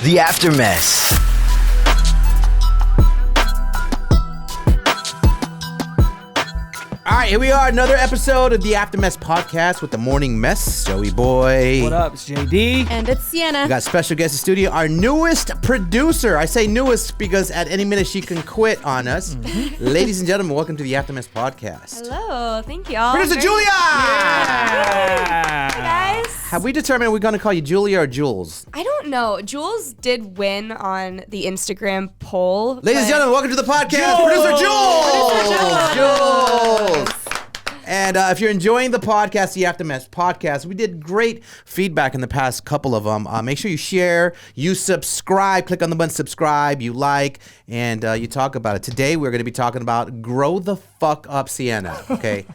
The Aftermess. All right, here we are, another episode of the Aftermess podcast with the Morning Mess. Joey Boy. What up? It's JD. And it's Sienna. We got special guest in studio, our newest producer. I say newest because at any minute she can quit on us. Ladies and gentlemen, welcome to the Aftermess podcast. Hello, thank y'all. Producer Julia! Hi, guys. Have we determined we're going to call you Julia or Jules? I don't know. Jules did win on the Instagram poll. Ladies and gentlemen, welcome to the podcast, Producer Jules! Jules! And if you're enjoying the podcast, the Aftermess podcast, we did great feedback in the past couple of them. Make sure you share, you subscribe, click on the button subscribe, you like, and you talk about it. Today, we're going to be talking about grow the fuck up, Sienna, okay?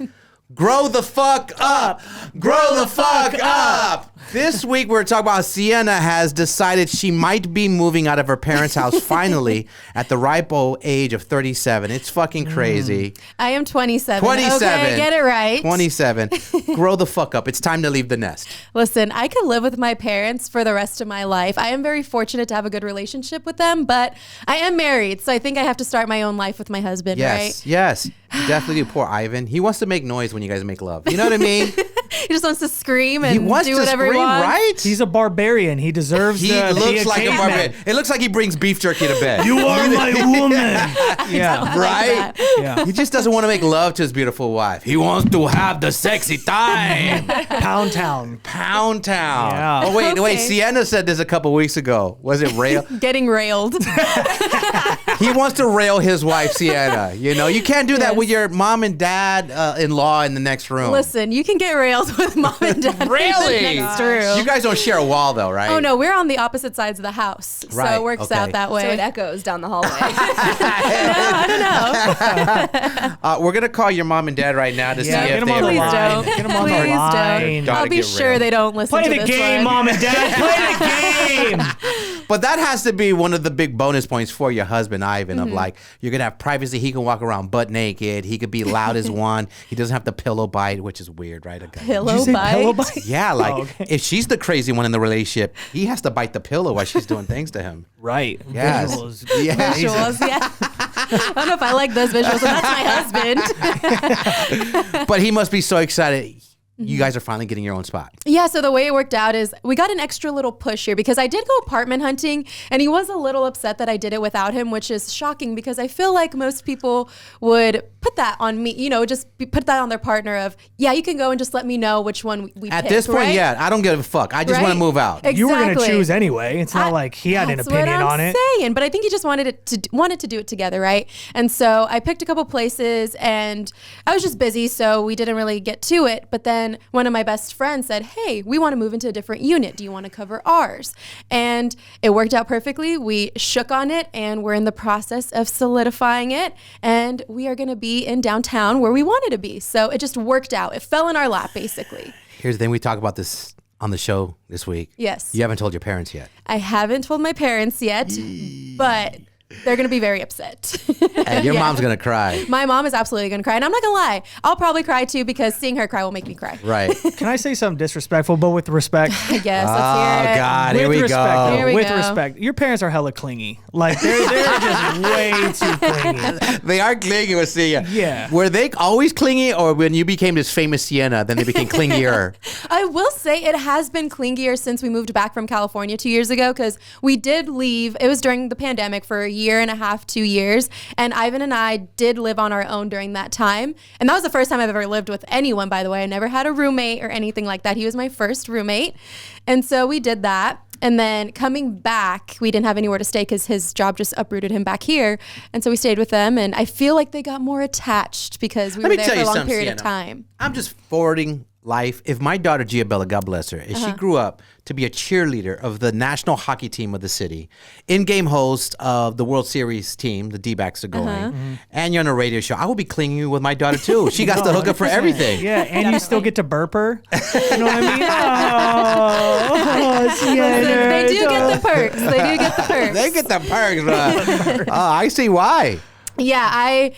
Grow the fuck up! Grow the fuck up! This week we're talking about how Sienna has decided she might be moving out of her parents' house finally at the ripe old age of 37. It's fucking crazy. I am 27. 27. Okay, get it right. 27. Grow the fuck up. It's time to leave the nest. Listen, I could live with my parents for the rest of my life. I am very fortunate to have a good relationship with them, but I am married, so I think I have to start my own life with my husband, right? Yes, you definitely do. Poor Ivan. He wants to make noise when you guys make love. You know what I mean? He just wants to scream and He wants do to whatever scream, he wants. right? He's a barbarian. He deserves He to looks be like a caveman. barbarian. It looks like he brings beef jerky to bed. You are my woman. Yeah. Right? Yeah. He just doesn't want to make love to his beautiful wife. He wants to have the sexy time. Pound Town. Pound Town. Yeah. Oh, wait. Okay. Sienna said this a couple weeks ago. Was it rail? Getting railed. He wants to rail his wife, Sienna. You know, you can't do that Yes. with your mom and dad in law in the next room. Listen, you can get railed with mom and dad Really? in the next room. You guys don't share a wall, though, right? Oh, no, we're on the opposite sides of the house. Right, So it works out okay. that way. So it echoes down the hallway. I don't know. We're going to call your mom and dad right now to see Yeah, if get him they on the ever Please line. don't. Get him on the Please line. Gotta I'll be get sure real. they don't listen Play to the this game, one. Mom and Dad. Play the game. But that has to be one of the big bonus points for your husband, Ivan, of like, you're going to have privacy. He can walk around butt naked. He could be loud as one. He doesn't have to pillow bite, which is weird, right? Okay. Did you Pillow say bite. pillow bite? Yeah, like okay. if she's the crazy one in the relationship, he has to bite the pillow while she's doing things to him. Right. Yes. Visuals. Yes. Visuals, yeah. I don't know if I like those visuals, but that's my husband. But he must be so excited. You guys are finally getting your own spot. Yeah, so the way it worked out is we got an extra little push here because I did go apartment hunting and he was a little upset that I did it without him, which is shocking because I feel like most people would put that on me, put that on their partner of, yeah, you can go and just let me know which one we At pick, this point, right? yeah, I don't give a fuck. I just want to Right? move out. Exactly. You were going to choose anyway. It's not like he had an That's opinion what on I'm it. saying, but I think he just wanted to do it together, right? And so I picked a couple places, and I was just busy, so we didn't really get to it. But then one of my best friends said, "Hey, we want to move into a different unit. Do you want to cover ours?" And it worked out perfectly. We shook on it, and we're in the process of solidifying it, and we are going to be in downtown where we wanted to be. So it just worked out. It fell in our lap, basically. Here's the thing. We talk about this on the show this week. Yes. You haven't told your parents yet. I haven't told my parents yet, but they're going to be very upset. And your Yeah. mom's going to cry. My mom is absolutely going to cry. And I'm not going to lie. I'll probably cry too because seeing her cry will make me cry. Right. Can I say something disrespectful, but with respect? Yes, Oh, let's hear it. God. With Here we respect, go. though. Here we with go. respect. Your parents are hella clingy. Like, they're just way too clingy. They are clingy with Sienna. Yeah. Were they always clingy, or when you became this famous Sienna, then they became clingier? I will say it has been clingier since we moved back from California 2 years ago because we did leave. It was during the pandemic for a year and a half, 2 years. And Ivan and I did live on our own during that time. And that was the first time I've ever lived with anyone, by the way. I never had a roommate or anything like that. He was my first roommate. And so we did that. And then coming back, we didn't have anywhere to stay because his job just uprooted him back here. And so we stayed with them. And I feel like they got more attached because we Let were me there tell for you a long something, period of Sienna. time. I'm just forwarding life. If my daughter Giabella, God bless her, if she grew up to be a cheerleader of the national hockey team of the city, in-game host of the World Series team, the D-backs are going, and you're on a radio show, I will be clinging with my daughter too. She got the hookup for everything. Yeah, and you still get to burp her. You know what I mean? Oh, Sienna. They do get the perks. They do get the perks. They get the perks, bro. I see why. Yeah,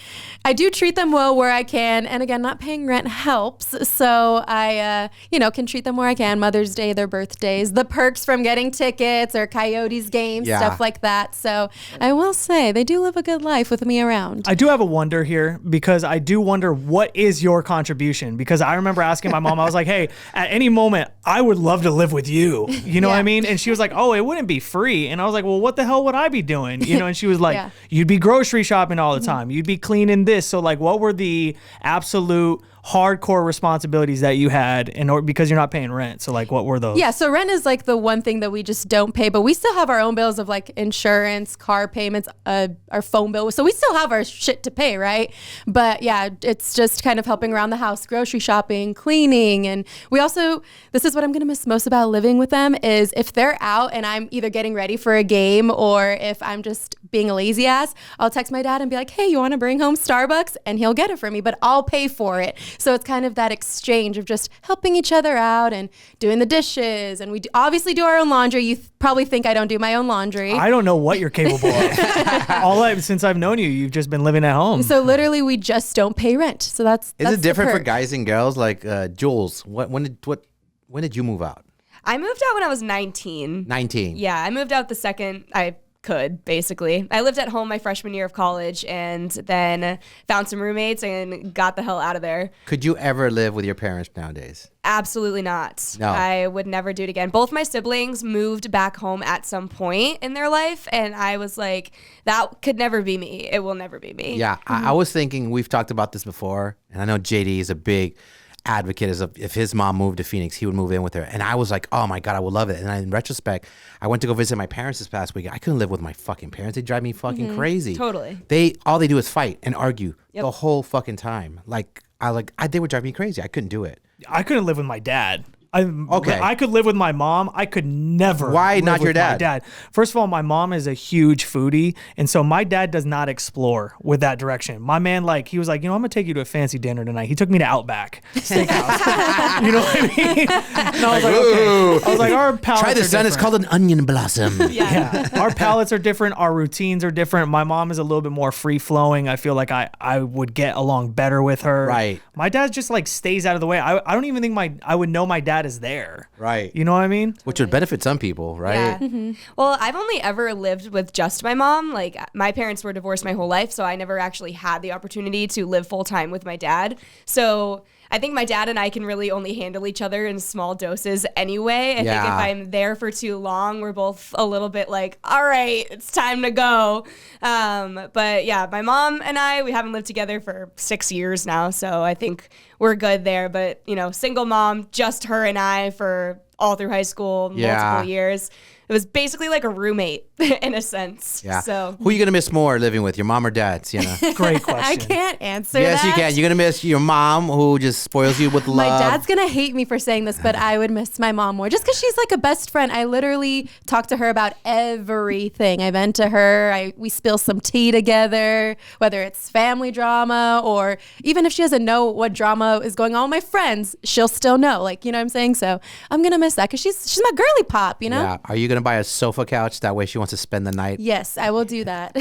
I do treat them well where I can. And again, not paying rent helps. So I, can treat them where I can. Mother's Day, their birthdays, the perks from getting tickets or Coyotes games, stuff like that. So I will say they do live a good life with me around. I do have a wonder here because I do wonder what is your contribution? Because I remember asking my mom, I was like, hey, at any moment, I would love to live with you. You know what I mean? And she was like, oh, it wouldn't be free. And I was like, well, what the hell would I be doing? And she was like, you'd be grocery shopping all the time. You'd be cleaning this. So like, what were the absolute hardcore responsibilities that you had because you're not paying rent? So like, what were those? Yeah, so rent is like the one thing that we just don't pay, but we still have our own bills of like insurance, car payments, our phone bill. So we still have our shit to pay, right? But yeah, it's just kind of helping around the house, grocery shopping, cleaning. And we also, this is what I'm gonna miss most about living with them is if they're out and I'm either getting ready for a game or if I'm just being a lazy ass, I'll text my dad and be like, hey, you wanna bring home Starbucks? And he'll get it for me, but I'll pay for it. So it's kind of that exchange of just helping each other out and doing the dishes. And we obviously do our own laundry. You probably think I don't do my own laundry. I don't know what you're capable of. Since I've known you, you've just been living at home. So literally we just don't pay rent. So that's Is it different for guys and girls? Like Jules, when did you move out? I moved out when I was 19. 19. Yeah, I moved out the second I could, basically. I lived at home my freshman year of college and then found some roommates and got the hell out of there. Could you ever live with your parents nowadays? Absolutely not. No. I would never do it again. Both my siblings moved back home at some point in their life, and I was like, that could never be me. It will never be me. Yeah, I was thinking, we've talked about this before, and I know JD is a big advocate is if his mom moved to Phoenix, he would move in with her. And I was like, oh my God, I would love it. And in retrospect, I went to go visit my parents this past week. I couldn't live with my fucking parents. They drive me fucking crazy. Totally. All they do is fight and argue the whole fucking time. They would drive me crazy. I couldn't do it. I couldn't live with my dad. I could live with my mom. I could never. Why live not your with my dad? First of all, my mom is a huge foodie, and so my dad does not explore with that direction. My man, he was like, I'm gonna take you to a fancy dinner tonight. He took me to Outback Steakhouse. You know what I mean? And I was like, okay. I was like, our palates Try this, son. It's called an onion blossom. Yeah. Our palates are different. Our routines are different. My mom is a little bit more free flowing. I feel like I would get along better with her. Right. My dad just stays out of the way. I don't even think I would know my dad is there. Right. You know what I mean? Which would benefit some people, right? Yeah. Mm-hmm. Well, I've only ever lived with just my mom. My parents were divorced my whole life, so I never actually had the opportunity to live full time with my dad. So I think my dad and I can really only handle each other in small doses anyway. I think if I'm there for too long, we're both a little bit all right, it's time to go. But yeah, my mom and I, we haven't lived together for 6 years now, so I think we're good there. But, single mom, just her and I for all through high school, multiple years. It was basically like a roommate in a sense. Yeah. So who are you going to miss more living with, your mom or dad, Sienna? Great question. I can't answer Yes, that. you can. You're going to miss your mom who just spoils you with love. My dad's going to hate me for saying this, but I would miss my mom more just because she's like a best friend. I literally talk to her about everything. I vent to her. We spill some tea together, whether it's family drama or even if she doesn't know what drama is going on with my friends, she'll still know. You know what I'm saying? So I'm going to miss that because she's my girly pop, Yeah. Are you going to buy a sofa couch? That way she wants to spend the night. Yes, I will do that.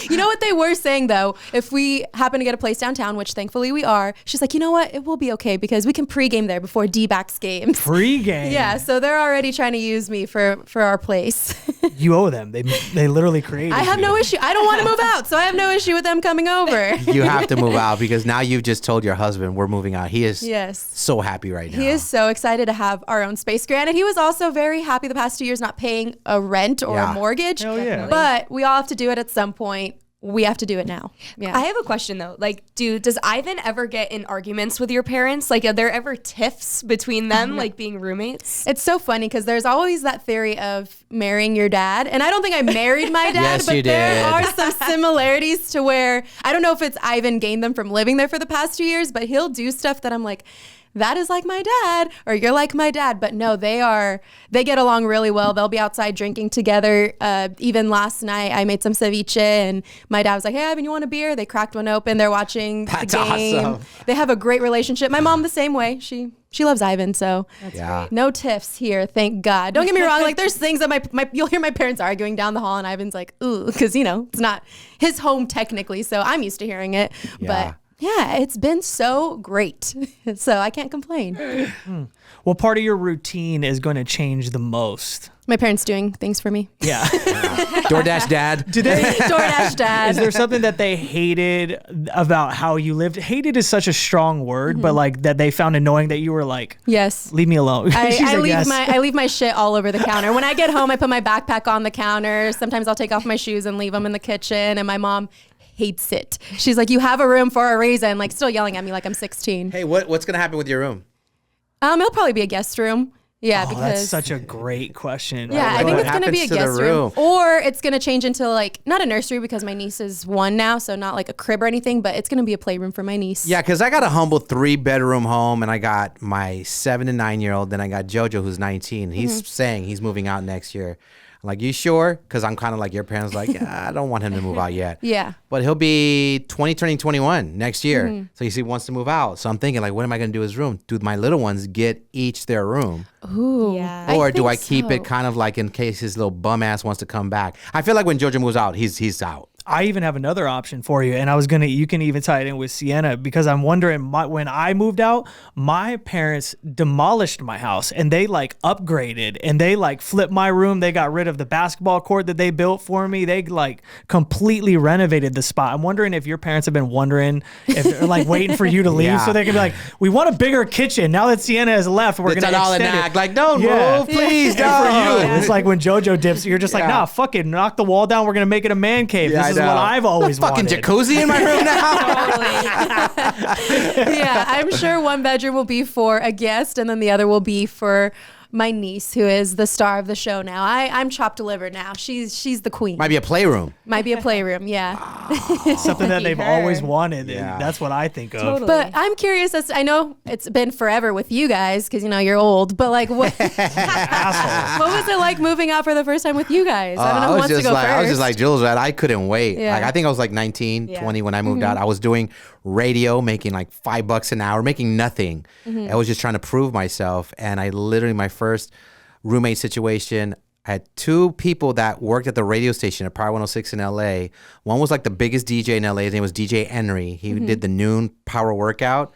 You know what they were saying though? If we happen to get a place downtown, which thankfully we are, she's like, you know what? It will be okay because we can pregame there before D-backs games. Pregame? Yeah, so they're already trying to use me for our place. You owe them. They literally created I have you. no issue. I don't want to move out, so I have no issue with them coming over. You have to move out because now you've just told your husband we're moving out. He is so happy right now. He is so excited to have our own space. Granted, he was also very happy the past 2 years not paying a rent or a mortgage. Hell yeah. But we all have to do it at some point. We have to do it now. Yeah. I have a question though. Does Ivan ever get in arguments with your parents? Are there ever tiffs between them, being roommates? It's so funny because there's always that theory of marrying your dad. And I don't think I married my dad, Yes, but you there did. are some similarities to where I don't know if it's Ivan gained them from living there for the past 2 years, but he'll do stuff that I'm like, that is like my dad, or you're like my dad. But no, they get along really well. They'll be outside drinking together. Even last night, I made some ceviche, and my dad was like, "Hey, Ivan, you want a beer?" They cracked one open. They're watching the game. Awesome. They have a great relationship. My mom the same way. She loves Ivan, so no tiffs here, thank God. Don't get me wrong, like there's things that you'll hear my parents arguing down the hall, and Ivan's like, ooh, because it's not his home technically, so I'm used to hearing it. Yeah. But yeah, it's been so great, so I can't complain. What part of your routine is going to change the most? My parents doing things for me. Yeah. DoorDash dad. Do they? DoorDash dad. Is there something that they hated about how you lived? Hated is such a strong word, but like that they found annoying that you were like, Yes. leave me alone. I She's like, leave yes. I leave my shit all over the counter. When I get home, I put my backpack on the counter. Sometimes I'll take off my shoes and leave them in the kitchen. And my mom hates it. She's like, "You have a room for a reason." Like still yelling at me like I'm 16. Hey, what's gonna happen with your room? It'll probably be a guest room. Yeah, Oh, because that's such a great question. yeah, I What think it's gonna happens be a to the guest room, room? or it's gonna change into like not a nursery because my niece is 1 now, so not like a crib or anything, but it's gonna be a playroom for my niece. Yeah, because I got a humble 3-bedroom home, and I got my 7 and 9-year-old. Then I got JoJo, who's 19. He's saying he's moving out next year. I'm like, you sure? Because I'm kind of like your parents, like, yeah, I don't want him to move out yet. Yeah. But he'll be turning 21 next year. So he wants to move out. So I'm thinking, like, what am I going to do his room? Do my little ones get each their room? Ooh. Yeah. Or do I think keep so. it kind of like in case his little bum ass wants to come back? I feel like when JoJo moves out, he's out. I even have another option for you, and you can even tie it in with Sienna, because I'm wondering, when I moved out, my parents demolished my house, and they like upgraded, and they like flipped my room. They got rid of the basketball court that they built for me. They like completely renovated the spot. I'm wondering if your parents have been wondering if they're like waiting for you to leave, Yeah. so they can be like, "We want a bigger kitchen now that Sienna has left. We're It's gonna all extend enact, it." like, don't Yeah. move, please, And for don't. you, it's like when JoJo dips, you're just like, Yeah. "Nah, fuck it, knock the wall down. We're gonna make it a man cave. Yeah, this I is what know. I've always The fucking wanted." jacuzzi in my room now. Yeah, I'm sure one bedroom will be for a guest, and then the other will be for my niece, who is the star of the show now. I'm chopped liver now. She's the queen. Might be a playroom. Might be a playroom, yeah. Something that they've her. always wanted. Yeah. That's what I think of. Totally. But I'm curious, I know it's been forever with you guys because you're old, but like what was it like moving out for the first time with you guys? I don't know who wants to go first. I was just like Jules, right? I couldn't wait. Yeah. Like I think I was like 19, Yeah. 20 when I moved out. I was doing radio, making like $5 an hour, making nothing. I was just trying to prove myself. And I literally, my first roommate situation, I had 2 people that worked at the radio station at Power 106 in LA. One was like the biggest DJ in LA. His name was DJ Henry. He did the noon power workout,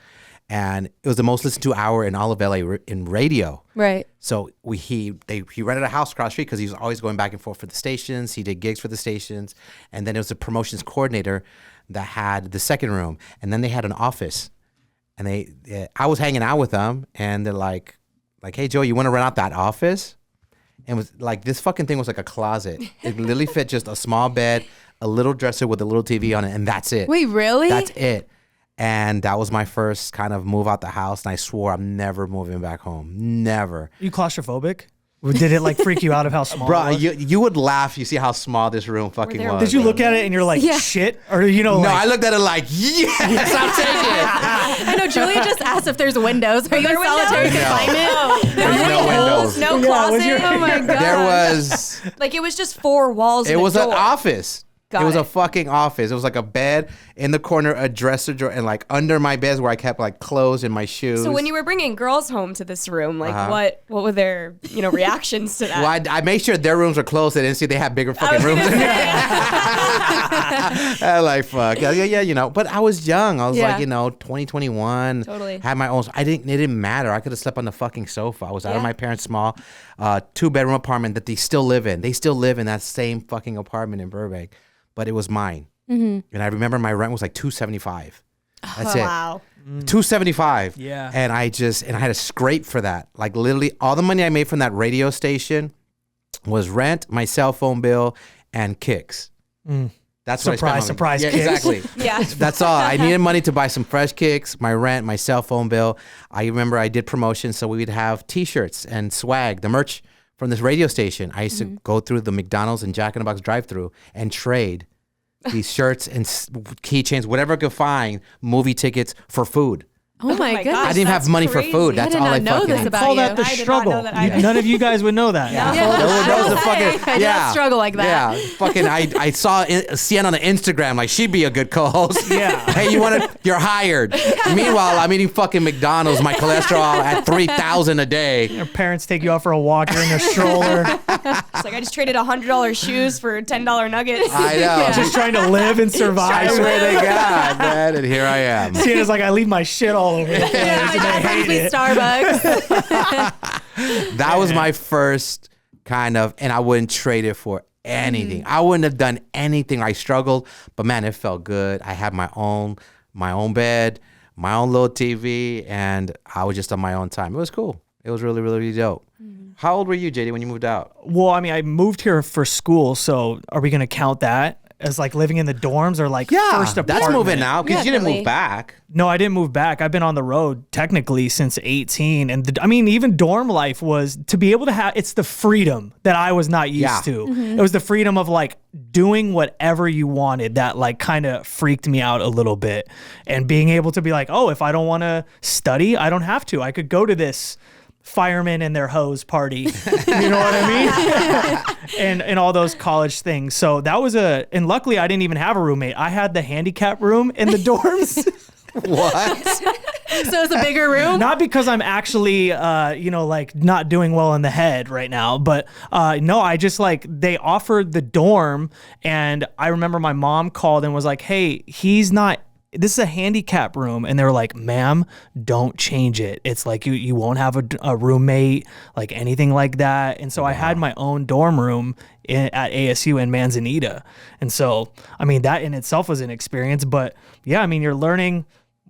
and it was the most listened to hour in all of LA in radio. Right. So he rented a house across the street because he was always going back and forth for the stations. He did gigs for the stations, and then it was a promotions coordinator that had the second room, and then they had an office, and I was hanging out with them, and they're like, "Hey Joe, you want to rent out that office?" And it was like, this fucking thing was like a closet. It literally fit just a small bed, a little dresser with a little TV on it, and that's it. Wait, really? That's it. And that was my first kind of move out the house, and I swore I'm never moving back home. Never. You claustrophobic? Or did it like freak you out of how small Bro, it was? you would laugh. You see how small this room fucking there was. Did you look at it and you're like, Yeah. shit? Or, No, like, I looked at it like, yes, I'll take it. I know Julia just asked if there's windows. Are you in there windows? solitary No. confinement? There's no windows. No Yeah, closet. was your- Oh my god. There was, Like it was just 4 walls. it and a was an door. office. Got it was it. a fucking office. It was like a bed in the corner, a dresser drawer, and like under my bed is where I kept like clothes and my shoes. So when you were bringing girls home to this room, like what were their reactions to that? Well, I made sure their rooms were closed. I didn't see they had bigger fucking rooms. I like fuck yeah. But I was young. I was Yeah. like 20, 21. Totally. Had my own. It didn't matter. I could have slept on the fucking sofa. I was out of Yeah. my parents' small 2-bedroom apartment that they still live in. They still live in that same fucking apartment in Burbank, but it was mine. And I remember my rent was like $275. That's it. Wow. $275. Yeah. And I had to scrape for that. Like literally all the money I made from that radio station was rent, my cell phone bill, and kicks. That's what I spent on. Surprise, Yeah, kicks. exactly. Yeah. That's all. I needed money to buy some fresh kicks, my rent, my cell phone bill. I remember I did promotions, so we would have T-shirts and swag, the merch from this radio station. I used to go through the McDonald's and Jack in the Box drive-thru and trade these shirts and keychains, whatever I could find, movie tickets for food. Oh my my goodness. gosh. I didn't have That's money for crazy. food. That's I did all not I know fucking this had. about Call you. that the I did not struggle. know that either. None of you guys would know that. No, that was a fucking I did not struggle like that. Yeah, fucking. I saw Sienna on the Instagram. Like she'd be a good co-host. Yeah. Hey, you're hired. Meanwhile, I'm eating fucking McDonald's. My cholesterol at 3,000 a day. Your parents take you out for a walk. You're in a stroller. It's like I just traded $100 shoes for $10 nuggets. I know. Just trying to live and I survive. swear to God, man. And here I am. Sienna's like, I leave my shit all over the place. Yeah, my and dad they brings hate me it. Starbucks. That was my first kind of, and I wouldn't trade it for anything. I wouldn't have done anything. I struggled, but man, it felt good. I had my own bed, my own little TV, and I was just on my own time. It was cool. It was really, really, really dope. How old were you, JD, when you moved out? Well, I mean, I moved here for school, so are we going to count that as like living in the dorms or like first apartment? that's moving out because you didn't Definitely. move back. No, I didn't move back. I've been on the road technically since 18. And I mean, even dorm life was to be able to have, it's the freedom that I was not used to. It was the freedom of like doing whatever you wanted that like kind of freaked me out a little bit. And being able to be like, oh, if I don't want to study, I don't have to. I could go to this firemen and their hose party. You know what I mean? and all those college things. So that was and luckily I didn't even have a roommate. I had the handicap room in the dorms. What? So it's a bigger room? Not because I'm actually, like not doing well in the head right now, but no, I just like, they offered the dorm and I remember my mom called and was like, hey, this is a handicap room. And they were like, ma'am, don't change it. It's like you won't have a roommate, like anything like that. And so I had my own dorm room at ASU in Manzanita. And so, I mean, that in itself was an experience. But yeah, I mean, you're learning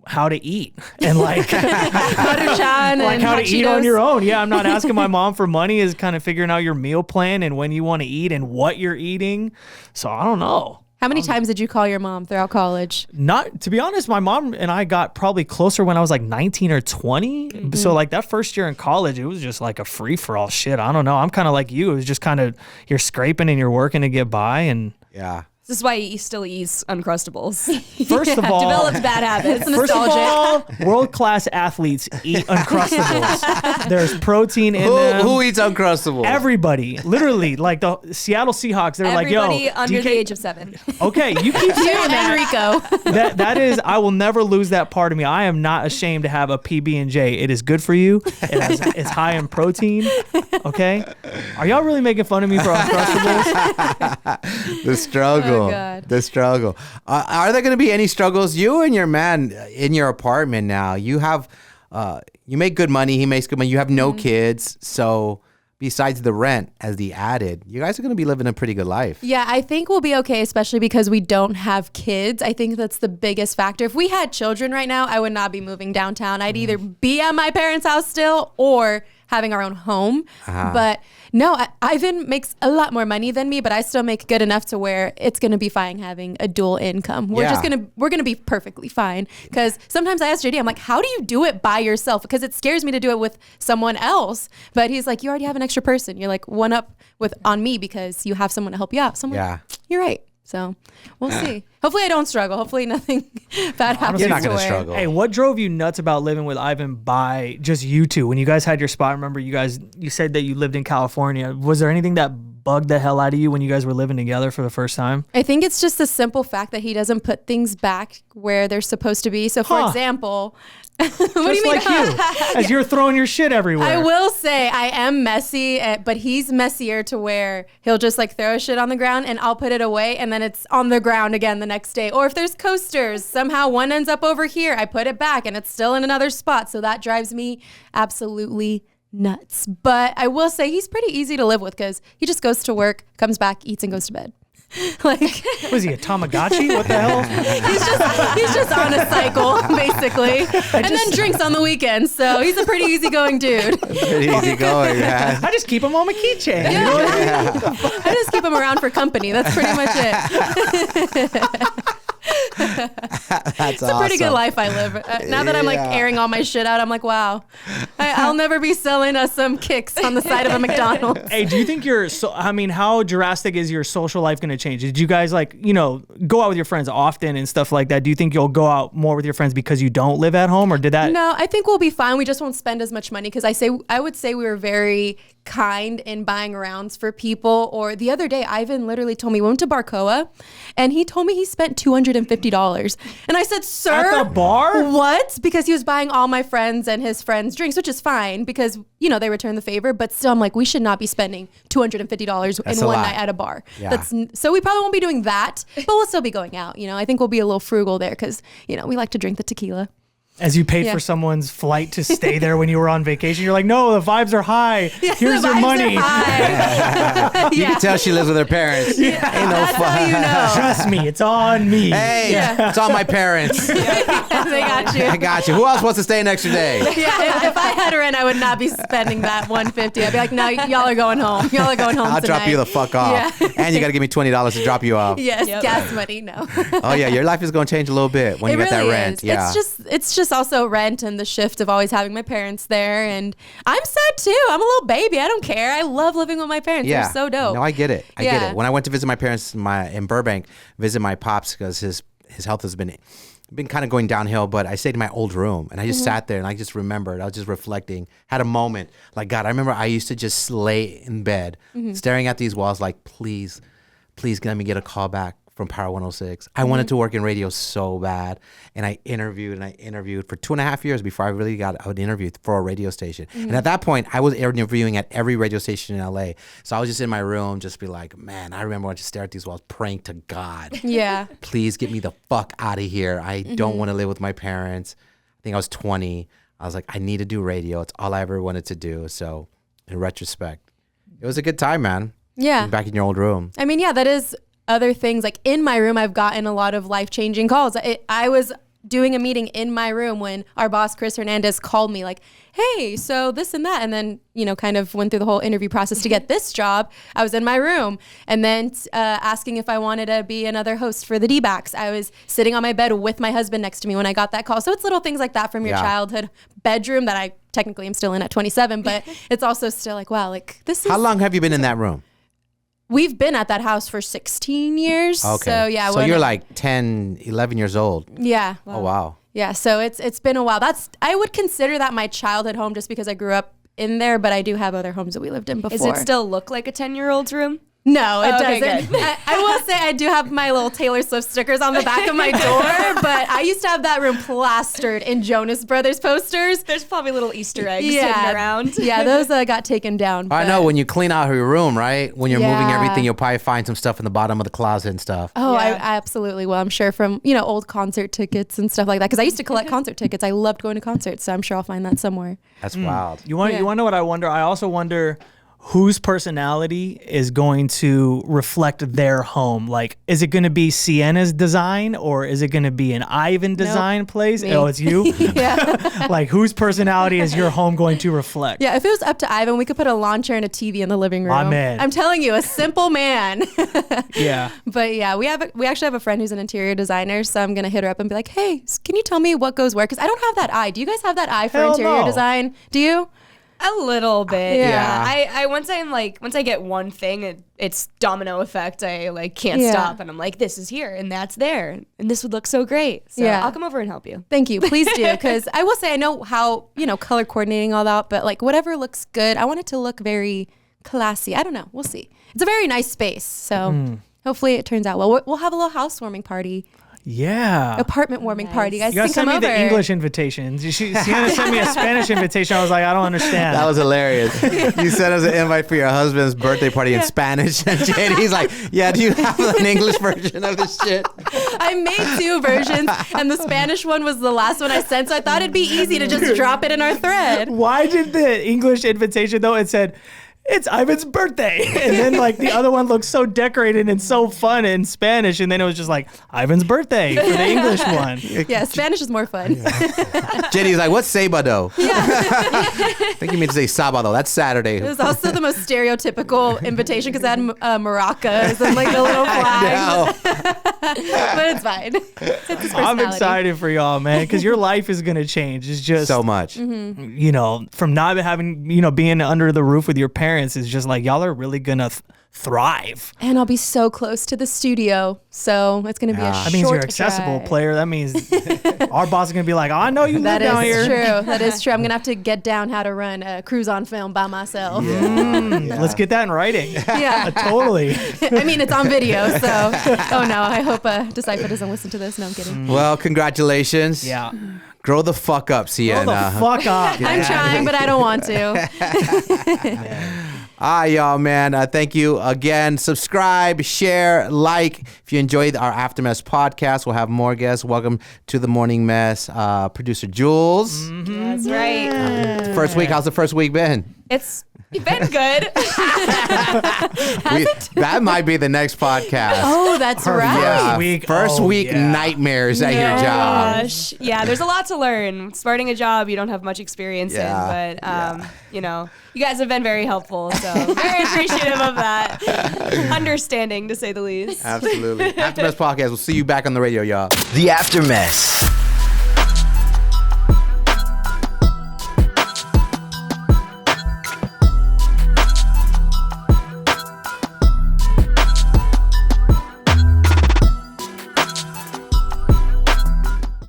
how to eat and like Butterchan like and how to hot eat on Cheetos. your own. Yeah, I'm not asking my mom for money, is kind of figuring out your meal plan and when you want to eat and what you're eating. So I don't know. How many times did you call your mom throughout college? Not to be honest, my mom and I got probably closer when I was like 19 or 20. So like that first year in college, it was just like a free for all shit. I don't know. I'm kind of like you. It was just kind of you're scraping and you're working to get by. And Yeah. This is why he still eats Uncrustables. first of all, Developed bad habits. First of all, world-class athletes eat Uncrustables. There's protein in them. Who eats Uncrustables? Everybody, literally, like the Seattle Seahawks, they're like, Everybody yo, under the DK age of 7. Okay, you keep You saying and that. Enrico. That is, I will never lose that part of me. I am not ashamed to have a PB&J. It is good for you. It's high in protein. Okay, are y'all really making fun of me for Uncrustables? The struggle. Oh, God. The struggle. Are there going to be any struggles? You and your man in your apartment now, you have, you make good money. He makes good money. You have no kids. So besides the rent as the added, you guys are going to be living a pretty good life. Yeah, I think we'll be okay, especially because we don't have kids. I think that's the biggest factor. If we had children right now, I would not be moving downtown. I'd either be at my parents' house still or having our own home. But no, Ivan makes a lot more money than me, but I still make good enough to where it's going to be fine having a dual income. We're going to be perfectly fine. Because sometimes I ask JD, I'm like, how do you do it by yourself? Because it scares me to do it with someone else. But he's like, you already have an extra person. You're like one up on me because you have someone to help you out. So I'm like, you're right. So we'll see. Hopefully I don't struggle. Hopefully nothing bad happens. You're not to going to where- struggle. Hey, what drove you nuts about living with Ivan by just you two? When you guys had your spot, remember you said that you lived in California. Was there anything that bugged the hell out of you when you guys were living together for the first time? I think it's just the simple fact that he doesn't put things back where they're supposed to be. So for Huh. example, what do Just you mean? like you, as you're throwing your shit everywhere. I will say I am messy, but he's messier to where he'll just like throw shit on the ground and I'll put it away and then it's on the ground again the next day. Or if there's coasters, somehow one ends up over here, I put it back and it's still in another spot. So that drives me absolutely nuts. But I will say he's pretty easy to live with because he just goes to work, comes back, eats and goes to bed. Like Was he a Tamagotchi? What the hell? he's just on a cycle basically, and then drinks on the weekends. So he's a pretty easygoing dude. Pretty easy going, man. I just keep him on my keychain. You know what I mean? I just keep him around for company. That's pretty much it. That's It's a pretty good life I live. Now that I'm like Yeah. airing all my shit out, I'm like, wow, I'll never be selling some kicks on the side of a McDonald's. Hey, do you think how drastic is your social life going to change? Did you guys go out with your friends often and stuff like that? Do you think you'll go out more with your friends because you don't live at home, or did that? No, I think we'll be fine. We just won't spend as much money because I would say we were very kind in buying rounds for people. Or the other day, Ivan literally told me we went to Barcoa, and he told me he spent $250, and I said, "Sir, At the bar? what?" Because he was buying all my friends and his friends drinks, which is fine because they return the favor. But still, I'm like, we should not be spending $250 That's in a one lot. night at a bar. Yeah. So we probably won't be doing that, but we'll still be going out. I think we'll be a little frugal there because we like to drink the tequila. As you paid Yeah. for someone's flight to stay there when you were on vacation, you're like, no, the vibes are high. Here's The your vibes money. are high. You can tell she lives with her parents. Ain't no That's fun. how you know. Trust me, it's on me. Hey, it's on my parents. They got you. I got you. Who else wants to stay an extra day? Yeah, if I had rent, I would not be spending that $150. I'd be like, no, y'all are going home. Y'all are going home I'll tonight. drop you the fuck off. Yeah. And you got to give me $20 to drop you off. Yes, Yep. gas money, no. Oh yeah, your life is going to change a little bit when It you get really that rent. is. Yeah. It's just also rent and the shift of always having my parents there. And I'm sad too. I'm a little baby. I don't care. I love living with my parents. Yeah. They're so dope. No, I get it. I get Yeah. it. When I went to visit my parents in Burbank, visit my pops because his health has been kind of going downhill, but I stayed in my old room and I just sat there and I just remembered. I was just reflecting, had a moment like, God, I remember I used to just lay in bed staring at these walls like, please let me get a call back from Power 106. I wanted to work in radio so bad. And I interviewed for 2.5 years before I really got an interview for a radio station. And at that point, I was interviewing at every radio station in LA. So I was just in my room, just be like, man, I remember when I just stare at these walls, praying to God. Yeah. Please get me the fuck out of here. I don't want to live with my parents. I think I was 20. I was like, I need to do radio. It's all I ever wanted to do. So in retrospect, it was a good time, man. Yeah. Back in your old room. I mean, yeah, that is other things. Like in my room, I've gotten a lot of life-changing calls. I was doing a meeting in my room when our boss, Chris Hernandez, called me like, hey, so this and that. And then, kind of went through the whole interview process to get this job. I was in my room and then asking if I wanted to be another host for the D-backs. I was sitting on my bed with my husband next to me when I got that call. So it's little things like that from your Yeah. childhood bedroom that I technically am still in at 27, but it's also still like, wow, like this is... How long have you been in that room? We've been at that house for 16 years. Okay. So yeah. So you're like 10, 11 years old. Yeah. Oh, wow. Yeah. So it's been a while. I would consider that my childhood home just because I grew up in there, but I do have other homes that we lived in before. Does it still look like a 10-year-old's room? No, it Okay, doesn't. good. I will say I do have my little Taylor Swift stickers on the back of my door, but I used to have that room plastered in Jonas Brothers posters. There's probably little Easter eggs hidden around. Yeah, those got taken down. I but- know when you clean out your room, right? When you're moving Yeah. everything, you'll probably find some stuff in the bottom of the closet and stuff. Oh, Yeah. I absolutely will. I'm sure from, old concert tickets and stuff like that. Because I used to collect concert tickets. I loved going to concerts, so I'm sure I'll find that somewhere. That's wild. You want Yeah. to know what I wonder? I also wonder whose personality is going to reflect their home. Like, is it going to be Sienna's design or is it going to be an Ivan design place? Me. Oh, it's you? Yeah. Like, whose personality is your home going to reflect? Yeah, if it was up to Ivan, we could put a lawn chair and a TV in the living room. My man. I'm telling you, a simple man. Yeah. But yeah, we actually have a friend who's an interior designer, so I'm gonna hit her up and be like, hey, can you tell me what goes where? Because I don't have that eye. Do you guys have that eye for Hell interior no. design? Do you? A little bit. Yeah. Yeah. I once I get one thing, it's domino effect. I can't Yeah. stop, and I'm like, this is here and that's there, and this would look so great. So Yeah. I'll come over and help you. Thank you. Please do. Because I will say I know how, color coordinating all that, but whatever looks good, I want it to look very classy. I don't know. We'll see. It's a very nice space. So hopefully it turns out well. We'll have a little housewarming party, Yeah. apartment warming party. You guys You can guys sent come me over. the English invitations. Sienna sent me a Spanish invitation. I was like, I don't understand. That was hilarious. You sent us an invite for your husband's birthday party in Spanish. And JD's like, yeah, do you have an English version of this shit? I made 2 versions, and the Spanish one was the last one I sent, so I thought it'd be easy to just drop it in our thread. Why did the English invitation, though, it said, it's Ivan's birthday. And then the other one looked so decorated and so fun in Spanish. And then it was just like Ivan's birthday for the English one. Yeah, Spanish is more fun. JD's like, what's Sabado? I think you mean to say Sabado. That's Saturday. It was also the most stereotypical invitation because it had maracas and the little flag. No. But it's fine. It's his I'm personality. excited for y'all, man, because your life is gonna change. It's just So much. you know, from not having, you know, being under the roof with your parents is just like y'all are really gonna thrive. And I'll be so close to the studio, so it's gonna be a That means you're accessible, drive. player. That means our boss is gonna be like, oh, I know you live That down is here. true. That is true. I'm gonna have to get down how to run a cruise on film by myself. Let's get that in writing. Yeah. Totally. I mean, it's on video, so. Oh no, I hope Decipher doesn't listen to this. No, I'm kidding. Well, congratulations. Yeah. Grow the fuck up, Grow Sienna. the fuck up. I'm trying, but I don't want to. All right, y'all, man. Thank you again. Subscribe, share, like. If you enjoyed our Aftermess podcast, we'll have more guests. Welcome to the Morning Mess. Producer Jules. That's right. First week. How's the first week been? It's been good. That might be the next podcast. Oh, that's right. Yeah, week. first Oh, week yeah. nightmares at your job. Gosh. Yeah, there's a lot to learn. Starting a job you don't have much experience Yeah. in, but you know, you guys have been very helpful. So very appreciative of that. Understanding, to say the least. Absolutely. Aftermess podcast. We'll see you back on the radio, y'all. The Aftermess.